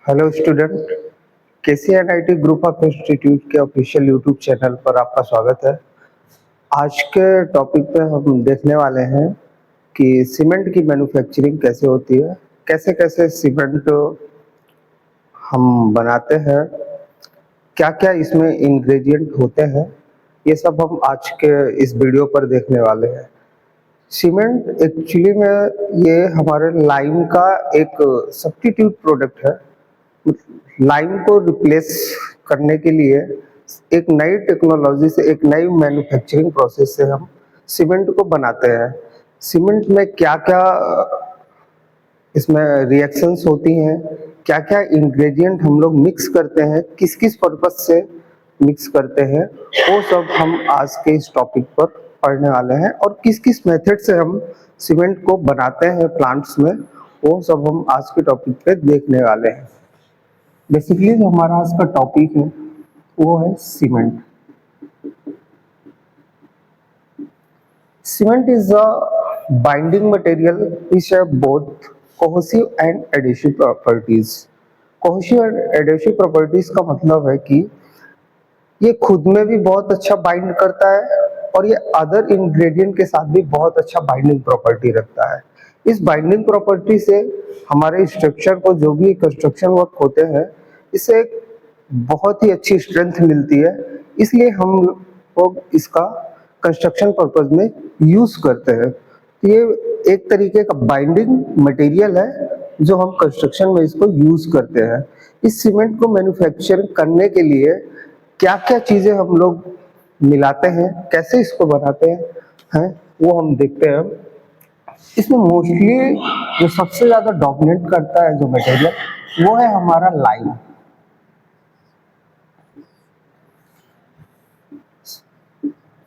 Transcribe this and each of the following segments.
Hello student, KCNIT group of institute के official YouTube channel पर आपका स्वागत है। आज के टॉपिक पे हम देखने वाले हैं कि सीमेंट की मैन्युफैक्चरिंग कैसे होती है, कैसे कैसे सीमेंट हम बनाते हैं, क्या क्या इसमें इंग्रेडिएंट होते हैं, ये सब हम आज के इस वीडियो पर देखने वाले हैं। सीमेंट एक्चुअली में ये हमारे लाइम का एक सब्स्टिट्यूट प्रोडक्ट है। लाइम को रिप्लेस करने के लिए एक नई टेक्नोलॉजी से, एक नई मैन्युफैक्चरिंग प्रोसेस से हम सीमेंट को बनाते हैं। सीमेंट में क्या क्या इसमें रिएक्शंस होती हैं, क्या क्या इंग्रेडिएंट हम लोग मिक्स करते हैं, किस किस पर्पस से मिक्स करते हैं, वो सब हम आज के इस टॉपिक पर पढ़ने वाले हैं। और किस किस मेथड से हम सीमेंट को बनाते हैं प्लांट्स में, वो सब हम आज के टॉपिक पे देखने वाले हैं। बेसिकली जो हमारा आज का टॉपिक है वो है cement. Cement is a binding material which have both cohesive and adhesive properties। cohesive and adhesive properties का मतलब है कि ये खुद में भी बहुत अच्छा बाइंड करता है और ये अदर इंग्रेडिएंट के साथ भी बहुत अच्छा बाइंडिंग प्रॉपर्टी रखता है। इस बाइंडिंग प्रॉपर्टी से हमारे स्ट्रक्चर को, जो भी कंस्ट्रक्शन वर्क होते हैं, इससे एक बहुत ही अच्छी स्ट्रेंथ मिलती है। इसलिए हम लोग इसका कंस्ट्रक्शन पर्पज में यूज करते हैं। ये एक तरीके का बाइंडिंग मटेरियल है जो हम कंस्ट्रक्शन में इसको यूज करते हैं। इस सीमेंट को मैन्युफैक्चर करने के लिए क्या क्या चीजें हम लोग मिलाते हैं, कैसे इसको बनाते हैं, वो हम देखते हैं। इसमें मोस्टली जो सबसे ज्यादा डोमिनेट करता है जो मटेरियल, वो है हमारा लाइम।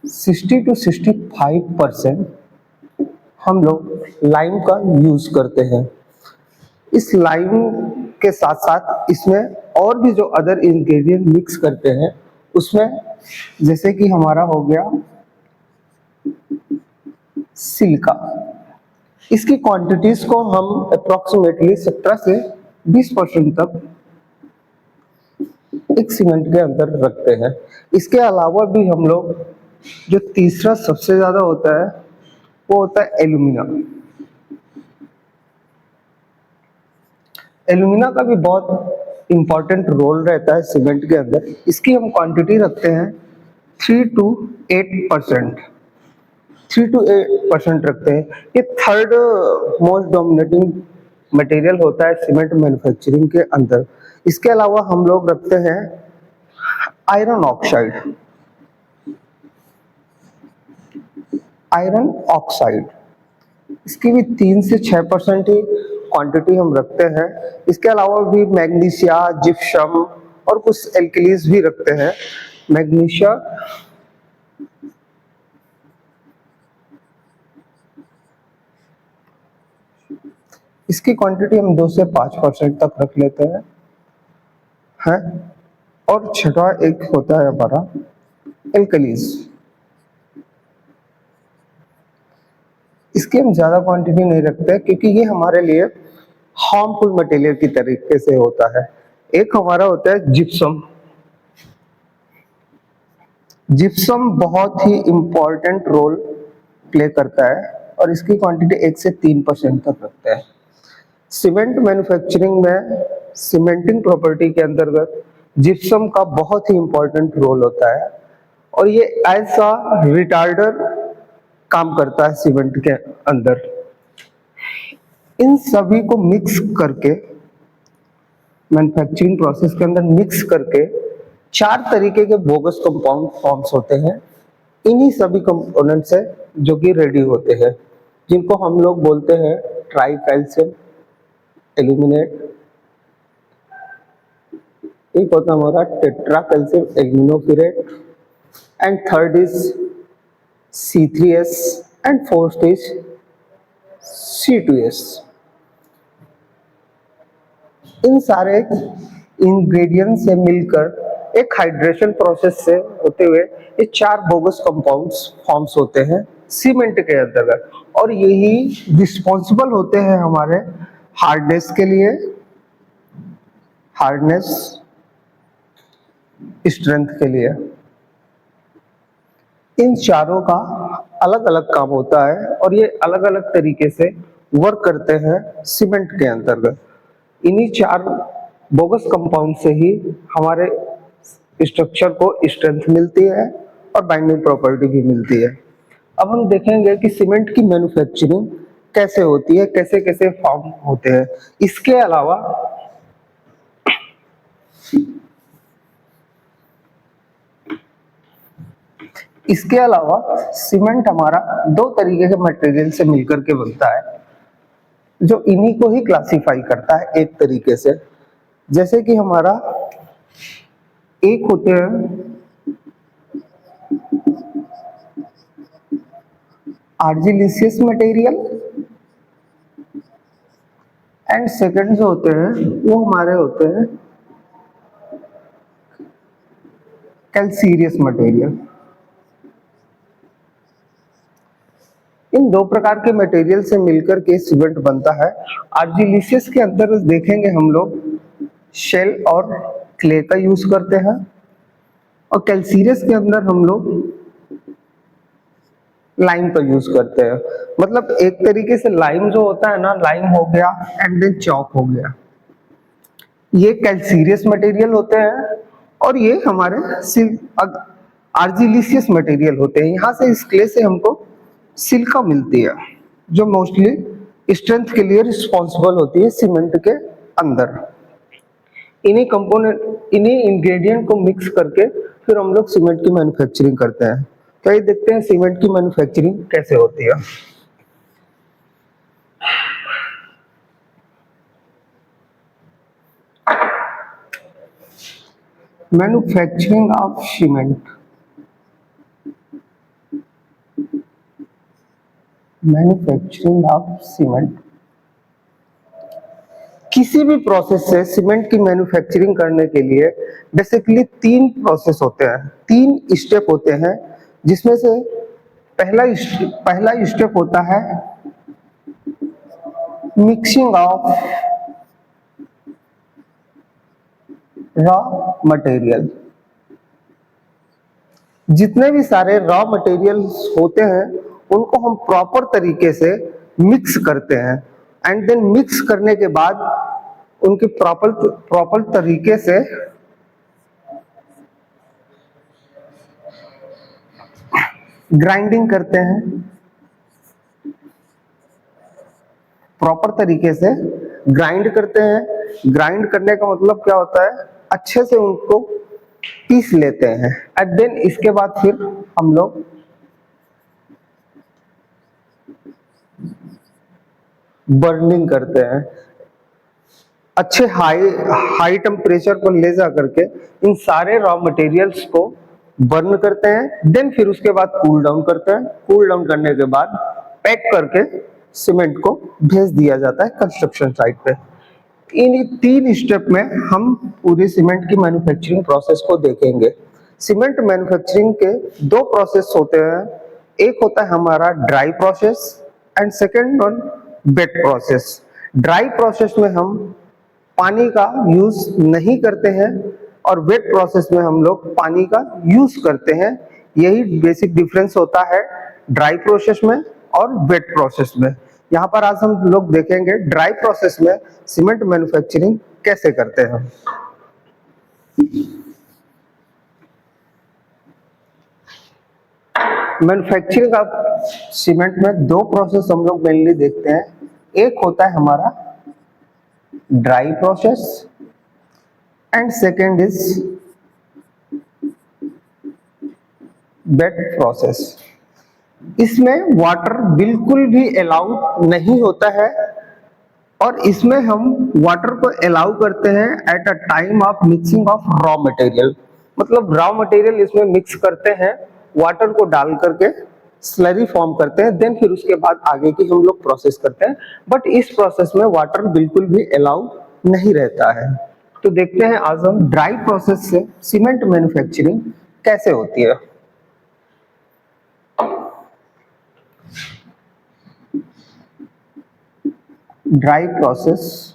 सिक्सटी to 65% हम लोग लाइम का यूज करते हैं। इस लाइम के साथ साथ इसमें और भी जो अदर इंग्रेडिएंट मिक्स करते हैं, उसमें जैसे कि हमारा हो गया सिलिका। इसकी क्वांटिटीज को हम अप्रोक्सीमेटली 17 से 20% तक एक सीमेंट के अंदर रखते हैं। इसके अलावा भी हम लोग, जो तीसरा सबसे ज्यादा होता है वो होता है एल्यूमिना। एल्यूमिना का भी बहुत इंपॉर्टेंट रोल रहता है सीमेंट के अंदर। इसकी हम क्वांटिटी रखते हैं 3 to 8%। 3 to 8% रखते हैं। ये थर्ड मोस्ट डोमिनेटिंग मटेरियल होता है सीमेंट मैन्युफैक्चरिंग के अंदर। इसके अलावा हम लोग रखते हैं आयरन ऑक्साइड। आयरन ऑक्साइड इसकी भी 3 से 6% ही क्वांटिटी हम रखते हैं। इसके अलावा भी मैग्नीशिया, जिप्सम और कुछ एल्कलीज भी रखते हैं। मैग्नीशिया इसकी क्वांटिटी हम 2 से 5% तक रख लेते हैं। और छठा एक होता है हमारा एल्कलीज। इसकी हम ज्यादा क्वांटिटी नहीं रखते क्योंकि ये हमारे लिए हार्मफुल मटेरियल की तरीके से होता है। एक हमारा होता है जिप्सम। जिप्सम बहुत ही इंपॉर्टेंट रोल प्ले करता है और इसकी क्वांटिटी 1 से 3% तक रखते हैं। सीमेंट मैन्युफैक्चरिंग में सीमेंटिंग प्रॉपर्टी के अंतर्गत जिप्सम का बहुत ही इंपॉर्टेंट रोल होता है और ये एज अ रिटार्डर काम करता है सीमेंट के अंदर। इन सभी को मिक्स करके मैन्युफैक्चरिंग प्रोसेस के अंदर मिक्स करके 4 तरीके के बोगस कंपाउंड फॉर्म्स होते हैं। इन्हीं सभी कंपोनेंट से जो कि रेडी होते हैं, जिनको हम लोग बोलते हैं ट्राई कैल्शियम एल्यूमिनेट, एक होता है हमारा tetra calcium aluminoferrite, and third is C3S and fourth is C2S। इन सारे इंग्रेडिएंट से मिलकर एक हाइड्रेशन प्रोसेस से होते हुए ये 4 बोगस कंपाउंड्स फॉर्म्स होते हैं सीमेंट के अंतर्गत, और यही रिस्पॉन्सिबल होते हैं हमारे हार्डनेस के लिए, हार्डनेस, स्ट्रेंथ के लिए। इन चारों का अलग अलग काम होता है और ये अलग अलग तरीके से वर्क करते हैं सीमेंट के अंतर्गत। इन्हीं चार बोगस कंपाउंड से ही हमारे स्ट्रक्चर को स्ट्रेंथ मिलती है और बाइंडिंग प्रॉपर्टी भी मिलती है। अब हम देखेंगे कि सीमेंट की मैन्युफैक्चरिंग कैसे होती है, कैसे कैसे फॉर्म होते हैं। इसके अलावा सीमेंट हमारा दो तरीके के मटेरियल से मिलकर के बनता है, जो इन्हीं को ही क्लासिफाई करता है एक तरीके से। जैसे कि हमारा एक होते हैं आर्जिलिसियस मटेरियल एंड सेकंड जो होते हैं वो हमारे होते हैं कैल्सीरियस मटेरियल। इन दो प्रकार के मटेरियल से मिलकर के सीमेंट बनता है। आर्जिलिसियस के अंदर देखेंगे हम लोग शेल और क्ले का यूज करते हैं, और कैल्सीरियस के अंदर हम लोग लाइम का यूज करते हैं। मतलब एक तरीके से लाइम जो होता है ना, लाइम हो गया एंड देन चौक हो गया, ये कैल्सीरियस मटेरियल होते हैं और ये हमारे आर्जिलिसियस मटेरियल होते हैं। यहाँ से इस क्ले से हमको सिलिका मिलती है, जो मोस्टली स्ट्रेंथ के लिए रिस्पॉन्सिबल होती है सीमेंट के अंदर। इन्हीं इंग्रेडिएंट को मिक्स करके फिर हम लोग सीमेंट की मैन्युफैक्चरिंग करते हैं। तो ये देखते हैं सीमेंट की मैन्युफैक्चरिंग कैसे होती है। Manufacturing of cement. Manufacturing of cement, किसी भी प्रोसेस से सीमेंट की मैन्युफैक्चरिंग करने के लिए बेसिकली तीन प्रोसेस होते हैं, तीन स्टेप होते हैं, जिसमें से पहला स्टेप होता है मिक्सिंग ऑफ रॉ मटेरियल। जितने भी सारे रॉ मटेरियल्स होते हैं उनको हम प्रॉपर तरीके से मिक्स करते हैं, एंड देन मिक्स करने के बाद उनकी प्रॉपर तरीके से ग्राइंडिंग करते हैं। प्रॉपर तरीके से ग्राइंड करते हैं। ग्राइंड करने का मतलब क्या होता है, अच्छे से उनको पीस लेते हैं, एंड देन इसके बाद फिर हम लोग बर्निंग करते हैं। अच्छे हाई टेम्परेचर पर ले जा करके इन सारे रॉ मटेरियल्स को बर्न करते हैं, देन फिर उसके बाद कूल डाउन करते हैं। कूल डाउन करने के बाद पैक करके सीमेंट को भेज दिया जाता है कंस्ट्रक्शन साइट पे। इन तीन स्टेप में हम पूरी सीमेंट की मैन्युफैक्चरिंग प्रोसेस को देखेंगे। सीमेंट मैन्युफैक्चरिंग के दो प्रोसेस होते हैं, एक होता है हमारा dry process and second one wet process. Dry process में हम पानी का यूज नहीं करते हैं और वेट प्रोसेस में हम लोग पानी का यूज करते हैं। यही बेसिक डिफरेंस होता है ड्राई प्रोसेस में और वेट प्रोसेस में। यहाँ पर आज हम लोग देखेंगे ड्राई प्रोसेस में सीमेंट मैन्युफैक्चरिंग कैसे करते हैं। मैन्युफैक्चरिंग ऑफ सीमेंट में दो प्रोसेस हम लोग मेनली देखते हैं। एक होता है हमारा dry process and second is wet process. इसमें वाटर बिल्कुल भी अलाउ नहीं होता है, और इसमें हम वाटर को अलाउ करते हैं at a time of mixing of raw material. मतलब रॉ मटेरियल इसमें मिक्स करते हैं, वाटर को डाल करके स्लरी फॉर्म करते हैं, देन फिर उसके बाद आगे की हम लोग प्रोसेस करते हैं। बट इस प्रोसेस में वाटर बिल्कुल भी अलाउ नहीं रहता है। तो देखते हैं आज हम ड्राई प्रोसेस से सीमेंट मैन्युफैक्चरिंग कैसे होती है। Dry process